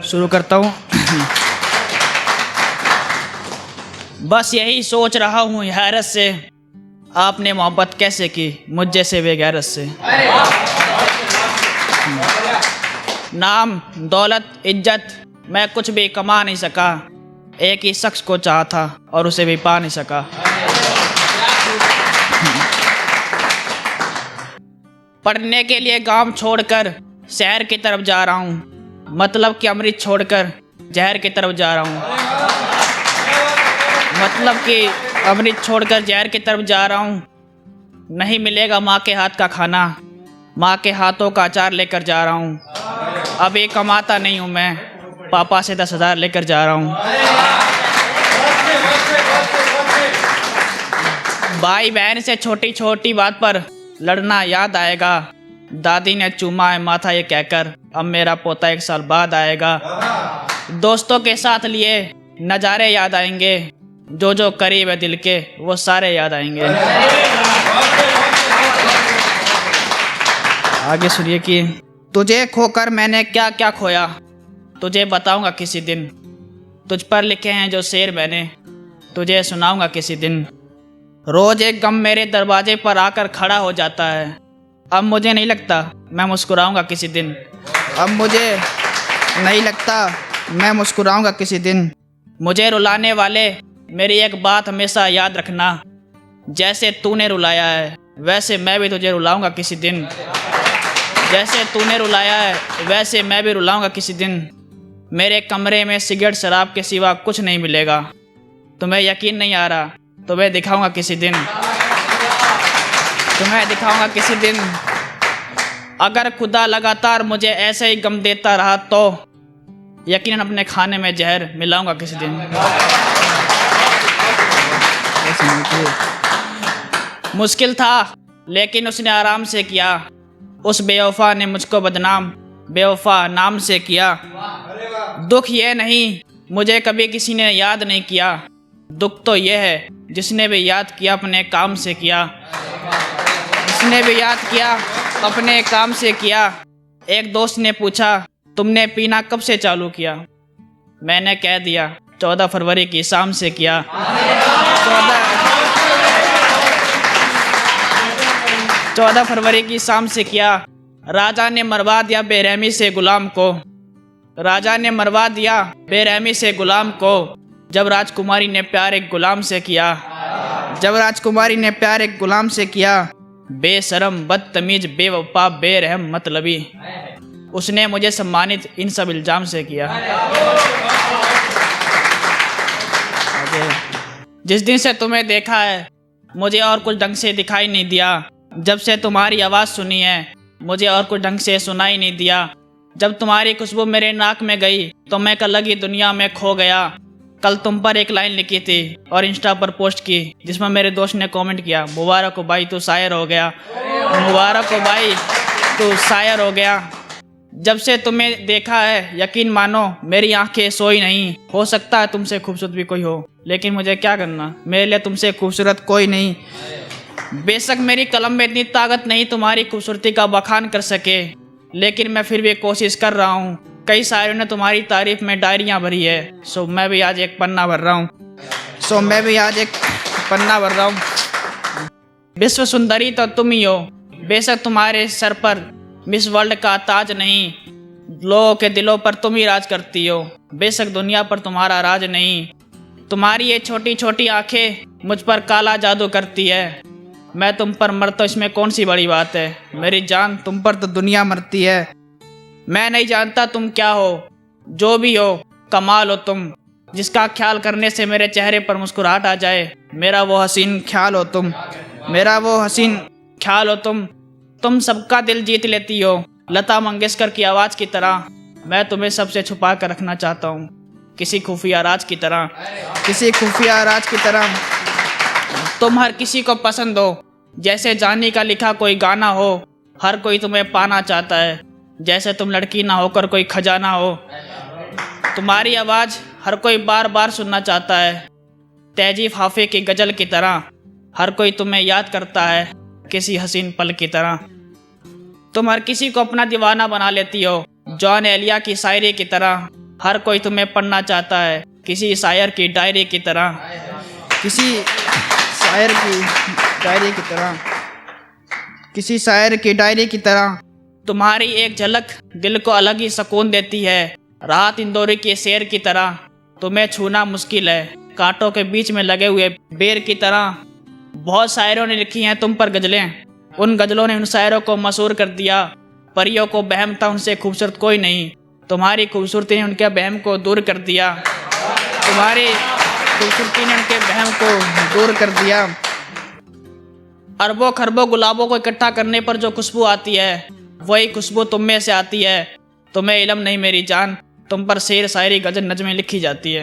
शुरू करता हूँ। बस यही सोच रहा हूँ हैरत से, आपने मोहब्बत कैसे की मुझ जैसे बेगैरत से। नाम दौलत इज्जत मैं कुछ भी कमा नहीं सका, एक ही शख्स को चाहा था और उसे भी पा नहीं सका। पढ़ने के लिए गांव छोड़कर शहर की तरफ जा रहा हूँ, मतलब कि अमृत छोड़कर जहर की तरफ जा रहा हूँ। मतलब कि अमृत छोड़कर जहर की तरफ जा रहा हूँ। नहीं मिलेगा माँ के हाथ का खाना, माँ के हाथों का अचार लेकर जा रहा हूँ। अभी कमाता नहीं हूँ मैं, पापा से 10,000 लेकर जा रहा हूँ। भाई बहन से छोटी छोटी बात पर लड़ना याद आएगा। दादी ने चूमा है माथा ये कहकर, अब मेरा पोता 1 साल बाद आएगा। दोस्तों के साथ लिए नज़ारे याद आएंगे, जो जो करीब है दिल के वो सारे याद आएंगे। आगे सुनिए कि तुझे खोकर मैंने क्या क्या खोया, तुझे बताऊंगा किसी दिन। तुझ पर लिखे हैं जो शेर मैंने, तुझे सुनाऊंगा किसी दिन। रोज एक गम मेरे दरवाजे पर आकर खड़ा हो जाता है, अब मुझे नहीं लगता मैं मुस्कुराऊंगा किसी दिन। अब मुझे नहीं लगता मैं मुस्कुराऊंगा किसी दिन। मुझे रुलाने वाले मेरी एक बात हमेशा याद रखना, जैसे तूने रुलाया है वैसे मैं भी तुझे रुलाऊंगा किसी दिन। जैसे तूने रुलाया है वैसे मैं भी रुलाऊंगा किसी दिन। मेरे कमरे में सिगरेट शराब के सिवा कुछ नहीं मिलेगा, तुम्हें यकीन नहीं आ रहा तुम्हें दिखाऊंगा किसी दिन। तुम्हें दिखाऊंगा किसी दिन। अगर खुदा लगातार मुझे ऐसे ही गम देता रहा तो यकीनन अपने खाने में जहर मिलाऊंगा किसी दिन। मुश्किल था लेकिन उसने आराम से किया, उस बेवफा ने मुझको बदनाम बेवफा नाम से किया। दुख ये नहीं मुझे कभी किसी ने याद नहीं किया, दुख तो ये है जिसने भी याद किया अपने काम से किया। जिसने भी याद किया अपने काम से किया। एक दोस्त ने पूछा तुमने पीना कब से चालू किया, मैंने कह दिया 14 फरवरी की शाम से किया। 14 फरवरी की शाम से किया। राजा ने मरवा दिया बेरहमी से गुलाम को, राजा ने मरवा दिया बेरहमी से गुलाम को, जब राजकुमारी ने प्यार एक गुलाम से किया। जब राजकुमारी ने प्यार एक गुलाम से किया। बेशरम बदतमीज बेवफा बेरहम मतलबी, उसने मुझे सम्मानित इन सब इल्जाम से किया। जिस दिन से तुम्हें देखा है मुझे और कुछ ढंग से दिखाई नहीं दिया, जब से तुम्हारी आवाज़ सुनी है मुझे और कुछ ढंग से सुनाई नहीं दिया। जब तुम्हारी खुशबू मेरे नाक में गई तो मैं एक अलग ही दुनिया में खो गया। कल तुम पर एक लाइन लिखी थी और इंस्टा पर पोस्ट की, जिसमें मेरे दोस्त ने कमेंट किया मुबारक हो भाई तू शायर हो गया, मुबारक हो भाई तू शायर हो गया। जब से तुम्हें देखा है यकीन मानो मेरी आंखें सोई नहीं। हो सकता है तुमसे खूबसूरत भी कोई हो, लेकिन मुझे क्या करना, मेरे लिए तुमसे खूबसूरत कोई नहीं। बेशक मेरी कलम में इतनी ताकत नहीं तुम्हारी खूबसूरती का बखान कर सके, लेकिन मैं फिर भी कोशिश कर रहा हूँ। कई शायरों ने तुम्हारी तारीफ में डायरियाँ भरी है, सो मैं भी आज एक पन्ना भर रहा हूँ। विश्व सुंदरी तो तुम ही हो, बेशक तुम्हारे सर पर मिस वर्ल्ड का ताज नहीं, लोगों के दिलों पर तुम ही राज करती हो, बेशक दुनिया पर तुम्हारा राज नहीं। तुम्हारी ये छोटी छोटी आंखें मुझ पर काला जादू करती है, मैं तुम पर मरता इसमें कौन सी बड़ी बात है, मेरी जान तुम पर तो दुनिया मरती है। मैं नहीं जानता तुम क्या हो, जो भी हो कमाल हो तुम, जिसका ख्याल करने से मेरे चेहरे पर मुस्कुराहट आ जाए, मेरा वो हसीन ख्याल हो तुम, मेरा वो हसीन ख्याल हो तुम सबका दिल जीत लेती हो, लता मंगेशकर की आवाज़ की तरह। मैं तुम्हें सबसे छुपा कर रखना चाहता हूँ, किसी खुफिया राज की तरह, किसी खुफिया राज की तरह। तुम हर किसी को पसंद हो, जैसे जानी का लिखा कोई गाना हो, हर कोई तुम्हें पाना चाहता है, जैसे तुम लड़की ना होकर कोई खजाना हो। तुम्हारी आवाज़ हर कोई बार बार सुनना चाहता है, तहजीब हाफे की गज़ल की तरह, हर कोई तुम्हें याद करता है किसी हसीन पल की तरह। तुम हर किसी को अपना दीवाना बना लेती हो, जॉन एलिया की शायरी की तरह, हर कोई तुम्हें पढ़ना चाहता है किसी शायर की डायरी की तरह, किसी शायर की डायरी की तरह, किसी शायर की डायरी की तरह। तुम्हारी एक झलक दिल को अलग ही सुकून देती है, राहत इंदौरी के शेर की तरह। तुम्हें छूना मुश्किल है कांटों के बीच में लगे हुए बेर की तरह। बहुत शायरों ने लिखी हैं तुम पर गज़लें, उन गज़लों ने उन शायरों को मशहूर कर दिया। परियों को बहम था उनसे खूबसूरत कोई नहीं, तुम्हारी खूबसूरती ने उनके बहम को दूर कर दिया। तुम्हारी खूबसूरती ने उनके बहम को दूर कर दिया। अरबों खरबों गुलाबों को इकट्ठा करने पर जो खुशबू आती है, वही खुशबू तुम में से आती है। तुम्हें इल्म नहीं मेरी जान, तुम पर शेर शायरी गज़ल नज़में लिखी जाती है।